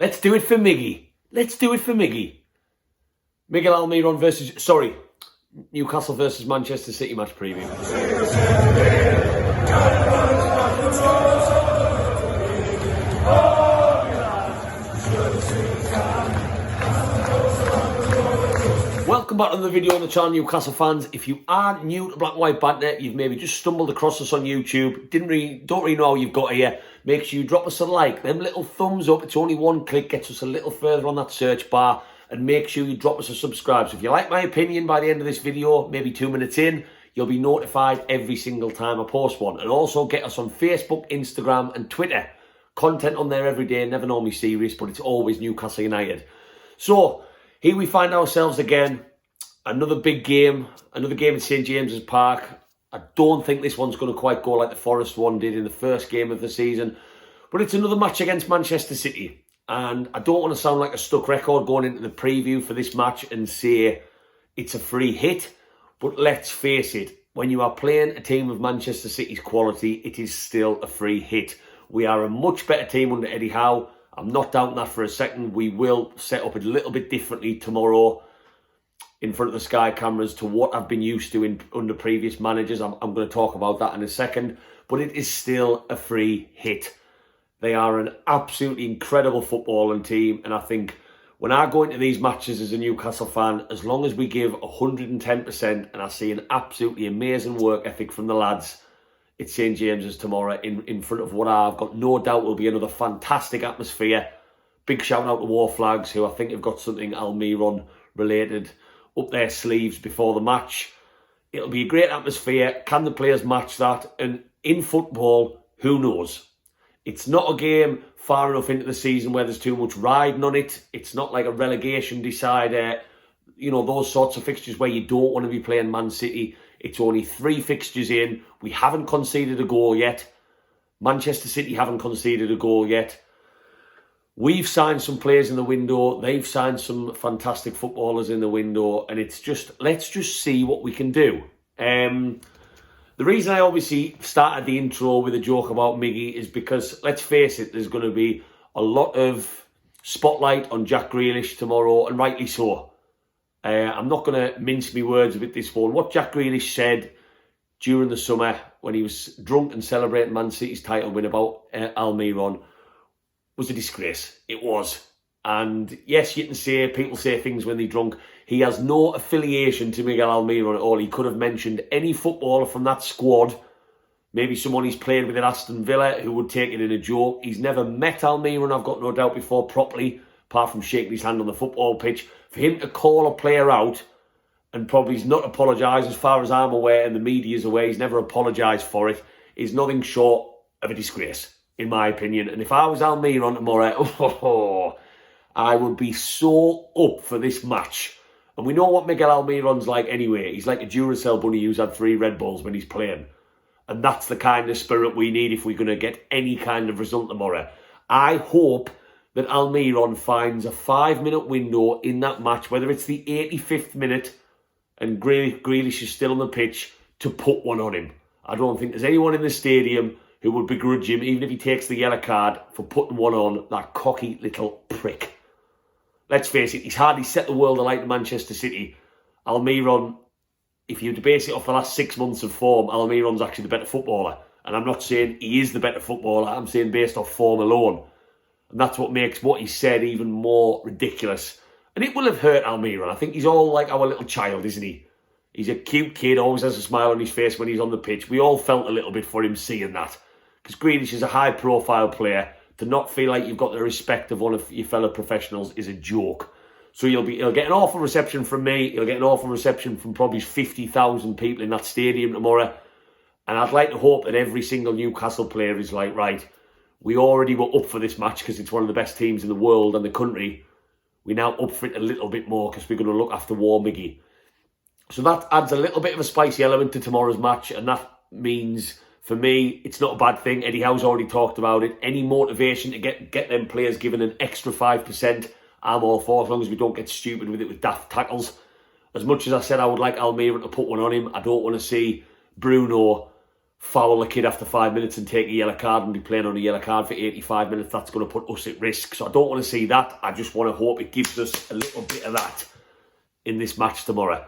Let's do it for Miggy. Let's do it for Miggy. Miguel Almeida versus... Sorry. Newcastle versus Manchester City match preview. Welcome back to the video on the channel, Newcastle fans. If you are new to Black and White Banter, you've maybe just stumbled across us on YouTube, don't really know how you've got here, make sure you drop us a like. Them little thumbs up, it's only one click, gets us a little further on that search bar. And make sure you drop us a subscribe. So if you like my opinion by the end of this video, maybe 2 minutes in, you'll be notified every single time I post one. And also get us on Facebook, Instagram and Twitter. Content on there every day, never normally serious, but it's always Newcastle United. So, here we find ourselves again. Another big game. Another game at St. James's Park. I don't think this one's going to quite go like the Forest one did in the first game of the season. But it's another match against Manchester City. And I don't want to sound like a stuck record going into the preview for this match and say it's a free hit. But let's face it, when you are playing a team of Manchester City's quality, it is still a free hit. We are a much better team under Eddie Howe. I'm not doubting that for a second. We will set up a little bit differently tomorrow in front of the Sky cameras to what I've been used to under previous managers. I'm going to talk about that in a second. But it is still a free hit. They are an absolutely incredible footballing team. And I think when I go into these matches as a Newcastle fan, as long as we give 110% and I see an absolutely amazing work ethic from the lads at St. James's tomorrow in front of what I've got no doubt will be another fantastic atmosphere. Big shout out to War Flags, who I think have got something Almeira related up their sleeves before the match. It'll be a great atmosphere. Can the players match that? And in football, who knows? It's not a game far enough into the season where there's too much riding on it. It's not like a relegation decider. You know, those sorts of fixtures where you don't want to be playing Man City. It's only 3 fixtures in. We haven't conceded a goal yet. Manchester City haven't conceded a goal yet. We've signed some players in the window. They've signed some fantastic footballers in the window. And it's just, let's just see what we can do. The reason I obviously started the intro with a joke about Miggy is because, let's face it, there's going to be a lot of spotlight on Jack Grealish tomorrow, and rightly so. I'm not going to mince my words with this one. What Jack Grealish said during the summer when he was drunk and celebrating Man City's title win about Almeira was a disgrace. It was. And yes, you can say, people say things when they're drunk. He has no affiliation to Miguel Almeira at all. He could have mentioned any footballer from that squad. Maybe someone he's played with at Aston Villa who would take it in a joke. He's never met Almeira, and I've got no doubt before properly, apart from shaking his hand on the football pitch. For him to call a player out and probably he's not apologised, as far as I'm aware, and the media's aware, he's never apologised for it, is nothing short of a disgrace, in my opinion. And if I was Almeira tomorrow, I would be so up for this match. And we know what Miguel Almiron's like anyway. He's like a Duracell bunny who's had 3 Red Bulls when he's playing. And that's the kind of spirit we need if we're going to get any kind of result tomorrow. I hope that Almiron finds a 5-minute window in that match, whether it's the 85th minute and Grealish is still on the pitch, to put one on him. I don't think there's anyone in the stadium who would begrudge him, even if he takes the yellow card, for putting one on that cocky little prick. Let's face it, he's hardly set the world alight in Manchester City. Almiron, if you base it off the last 6 months of form, Almiron's actually the better footballer. And I'm not saying he is the better footballer, I'm saying based off form alone. And that's what makes what he said even more ridiculous. And it will have hurt Almiron. I think he's all like our little child, isn't he? He's a cute kid, always has a smile on his face when he's on the pitch. We all felt a little bit for him seeing that. Because Grealish is a high-profile player. To not feel like you've got the respect of one of your fellow professionals is a joke. So he'll get an awful reception from me. He'll get an awful reception from probably 50,000 people in that stadium tomorrow. And I'd like to hope that every single Newcastle player is like, right, we already were up for this match because it's one of the best teams in the world and the country. We're now up for it a little bit more because we're going to look after War Miggy. So that adds a little bit of a spicy element to tomorrow's match. And that means, for me, it's not a bad thing. Eddie Howe's already talked about it. Any motivation to get them players given an extra 5%, I'm all for, as long as we don't get stupid with it with daft tackles. As much as I said I would like Almeira to put one on him, I don't want to see Bruno foul a kid after 5 minutes and take a yellow card and be playing on a yellow card for 85 minutes. That's going to put us at risk. So I don't want to see that. I just want to hope it gives us a little bit of that in this match tomorrow.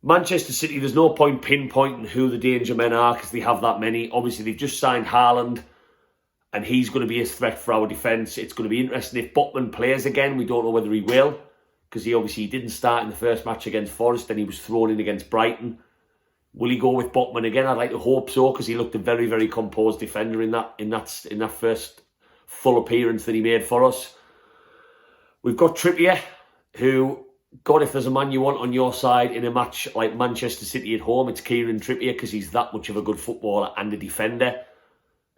Manchester City, there's no point pinpointing who the danger men are because they have that many. Obviously, they've just signed Haaland and he's going to be a threat for our defence. It's going to be interesting if Botman plays again. We don't know whether he will because he didn't start in the first match against Forest, then he was thrown in against Brighton. Will he go with Botman again? I'd like to hope so because he looked a very, very composed defender in that first full appearance that he made for us. We've got Trippier, who, God, if there's a man you want on your side in a match like Manchester City at home, it's Kieran Trippier because he's that much of a good footballer and a defender.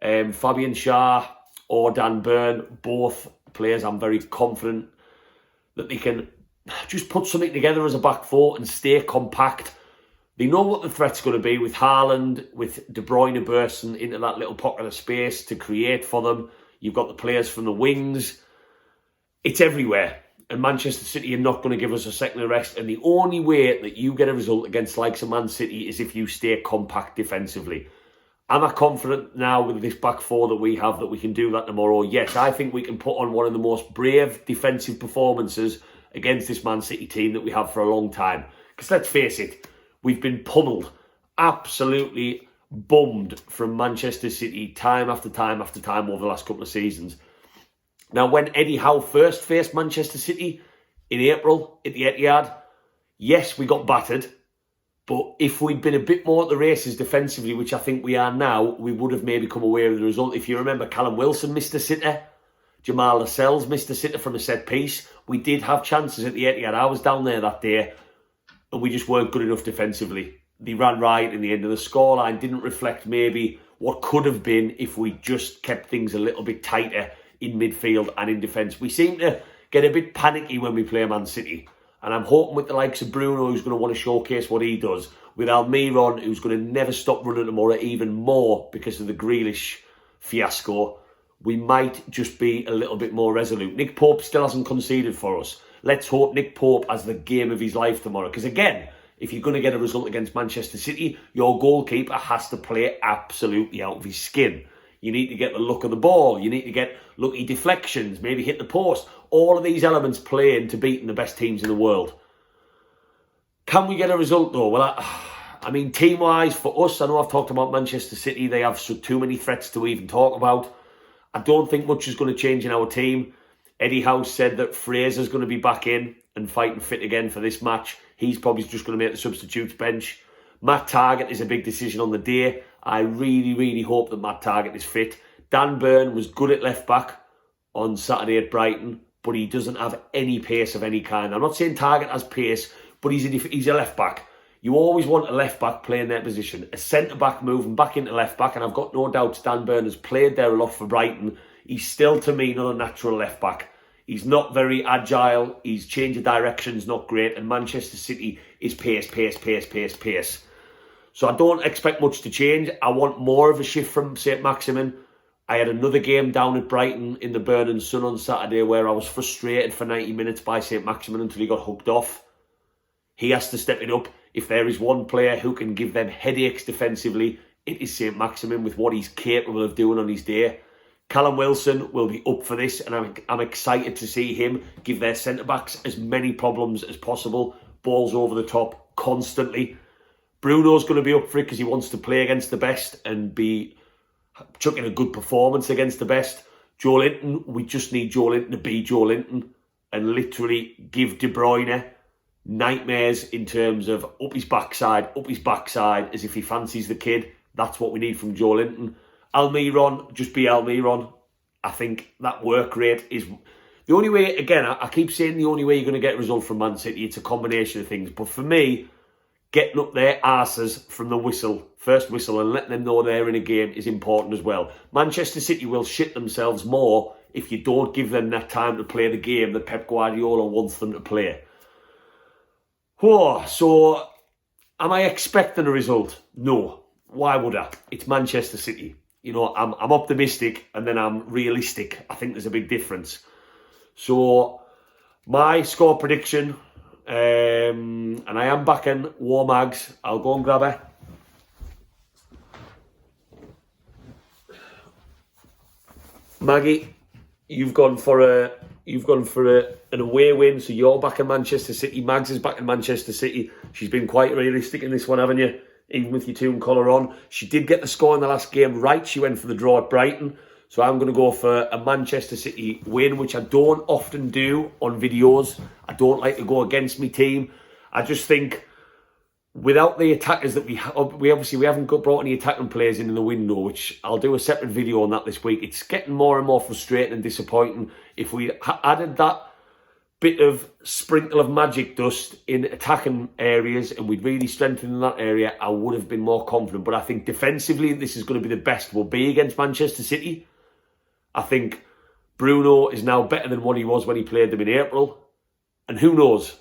Fabian Schär or Dan Burn, both players I'm very confident that they can just put something together as a back four and stay compact. They know what the threat's going to be with Haaland, with De Bruyne bursting into that little pocket of space to create for them. You've got the players from the wings. It's everywhere. And Manchester City are not going to give us a second of rest. And the only way that you get a result against likes of Man City is if you stay compact defensively. Am I confident now with this back four that we have that we can do that tomorrow? Yes, I think we can put on one of the most brave defensive performances against this Man City team that we have for a long time. Because let's face it, we've been pummeled, absolutely bummed from Manchester City time after time after time over the last couple of seasons. Now, when Eddie Howe first faced Manchester City in April at the Etihad, yes, we got battered. But if we'd been a bit more at the races defensively, which I think we are now, we would have maybe come away with the result. If you remember, Callum Wilson missed a sitter. Jamal Lascelles missed a sitter from a set piece. We did have chances at the Etihad. I was down there that day, and we just weren't good enough defensively. They ran right in the end of the scoreline. Didn't reflect maybe what could have been if we just kept things a little bit tighter in midfield and in defence. We seem to get a bit panicky when we play Man City. And I'm hoping with the likes of Bruno, who's going to want to showcase what he does, with Almeira, who's going to never stop running tomorrow even more because of the Grealish fiasco, we might just be a little bit more resolute. Nick Pope still hasn't conceded for us. Let's hope Nick Pope has the game of his life tomorrow. Because again, if you're going to get a result against Manchester City, your goalkeeper has to play absolutely out of his skin. You need to get the look of the ball. You need to get lucky deflections, maybe hit the post. All of these elements play into beating the best teams in the world. Can we get a result though? Well, I mean, team-wise, for us, I know I've talked about Manchester City. They have too many threats to even talk about. I don't think much is going to change in our team. Eddie Howe said that Fraser's going to be back in and fighting fit again for this match. He's probably just going to make the substitutes bench. Matt Targett is a big decision on the day. I really, really hope that Matt Targett is fit. Dan Burn was good at left-back on Saturday at Brighton, but he doesn't have any pace of any kind. I'm not saying Targett has pace, but he's a left-back. You always want a left-back playing their position. A centre-back moving back into left-back, and I've got no doubts Dan Burn has played there a lot for Brighton. He's still, to me, not a natural left-back. He's not very agile. His change of direction's not great, and Manchester City is pace, pace, pace, pace, pace. So I don't expect much to change. I want more of a shift from St. Maximin. I had another game down at Brighton in the burning sun on Saturday where I was frustrated for 90 minutes by St. Maximin until he got hooked off. He has to step it up. If there is one player who can give them headaches defensively, it is St. Maximin with what he's capable of doing on his day. Callum Wilson will be up for this, and I'm excited to see him give their centre-backs as many problems as possible. Balls over the top constantly. Bruno's going to be up for it because he wants to play against the best and be chucking a good performance against the best. Joe Linton, we just need Joe Linton to be Joe Linton and literally give De Bruyne nightmares in terms of up his backside, as if he fancies the kid. That's what we need from Joe Linton. Almiron, just be Almiron. I think that work rate is the only way. Again, I keep saying the only way you're going to get a result from Man City, it's a combination of things. But for me, getting up their arses from the first whistle, and letting them know they're in a game is important as well. Manchester City will shit themselves more if you don't give them that time to play the game that Pep Guardiola wants them to play. So, am I expecting a result? No. Why would I? It's Manchester City. You know, I'm optimistic and then I'm realistic. I think there's a big difference. So, my score prediction, and I am backing War Mags. I'll go and grab her. Maggie, you've gone for an away win, so you're back in Manchester City. Mags is back in Manchester City. She's been quite realistic in this one, haven't you? Even with your two colour on. She did get the score in the last game right. She went for the draw at Brighton. So I'm going to go for a Manchester City win, which I don't often do on videos. I don't like to go against my team. I just think without the attackers that we haven't brought any attacking players in the window, which I'll do a separate video on that this week. It's getting more and more frustrating and disappointing. If we added that bit of sprinkle of magic dust in attacking areas and we'd really strengthened that area, I would have been more confident. But I think defensively, this is going to be the best we'll be against Manchester City. I think Bruno is now better than what he was when he played them in April. And who knows?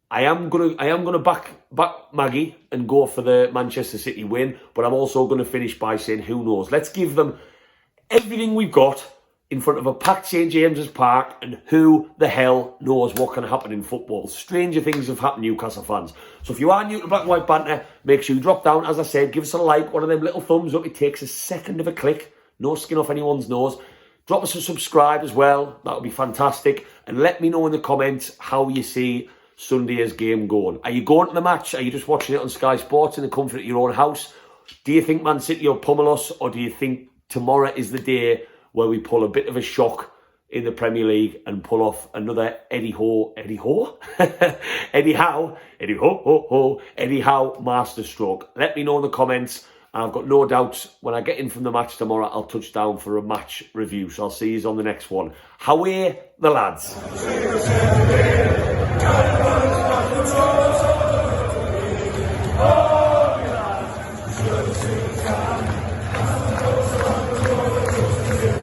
I am gonna back Maggie and go for the Manchester City win, but I'm also going to finish by saying who knows. Let's give them everything we've got in front of a packed St. James's Park, and who the hell knows what can happen in football. Stranger things have happened, Newcastle fans. So if you are new to Black and White Banter, make sure you drop down, as I said, give us a like, one of them little thumbs up. It takes a second of a click, no skin off anyone's nose. Drop us a subscribe as well, that would be fantastic. And let me know in the comments how you see Sunday's game going. Are you going to the match? Are you just watching it on Sky Sports in the comfort of your own house? Do you think Man City will pummel us, or do you think tomorrow is the day where we pull a bit of a shock in the Premier League and pull off another Eddie Howe masterstroke? Let me know in the comments. I've got no doubts when I get in from the match tomorrow, I'll touch down for a match review. So I'll see you on the next one. Howie the lads.